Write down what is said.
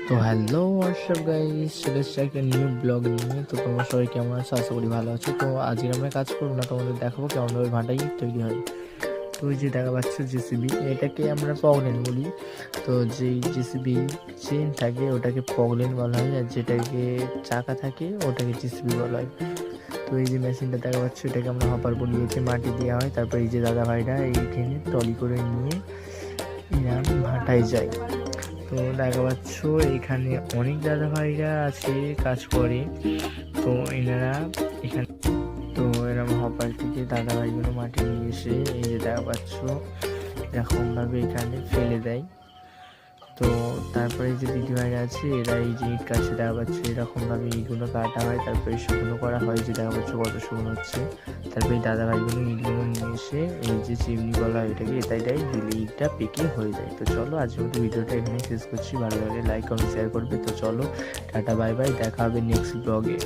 তো hello WhatsApp guys, চলে এসেছি একটা নিউ ব্লগ নিয়ে। তো তোমরা সবাই কেমন আছো? আশা করি ভালো আছো। তো আজকে আমরা কাজ করবো না, তোমাদের দেখাবো কেমনভাবে ভাঁটাই তৈরি হয়। তো ওই যে দেখা পাচ্ছ জেসিবি, এটাকে আমরা পগলেন বলি। তো যেই জেসিবি চেন থাকে ওটাকে পগলেন বলা হয়, আর যেটাকে চাকা থাকে ওটাকে জেসিবি বলা হয়। তো এই যে মেশিনটা দেখা পাচ্ছ, এটাকে আমরা হপার বলিয়েছে, মাটি দেওয়া হয়। তারপর এই যে দাদা ভাইরা এইখানে ট্রলি করে নিয়ে এরা ভাটায় যায়। তো দেখা পাচ্ছ এখানে অনেক দাদা ভাইরা আছে কাজ করে। তো এনারা এখানে, তো এরকম হপার থেকে দাদা ভাইগুলো মাটি নিয়ে এসে এই যে দেখা পাচ্ছ এরকমভাবে এখানে ফেলে দেয়। তো তারপরে যে দিদি ভাইরা আছে এরা এই যে ইট কাছে দেখা পাচ্ছে এরকমভাবে ইটগুলো কাটা হয়, তারপরে শুকনো করা হয়, যে দেখা পাচ্ছে কত শুকনো হচ্ছে। তারপরে এই দাদা ভাইগুলো ইটগুলো নিয়ে এসে এই যে চিমনি বলা হয় এটাকে, এটাই দিলে ইটটা পেকে হয়ে যায়। তো চলো আজকের মতো ভিডিওটা এখানে শেষ করছি। ভালো লাগলে লাইক কমেন্ট শেয়ার করবে। তো চলো টাটা বাই বাই, দেখা হবে নেক্সট ব্লগে।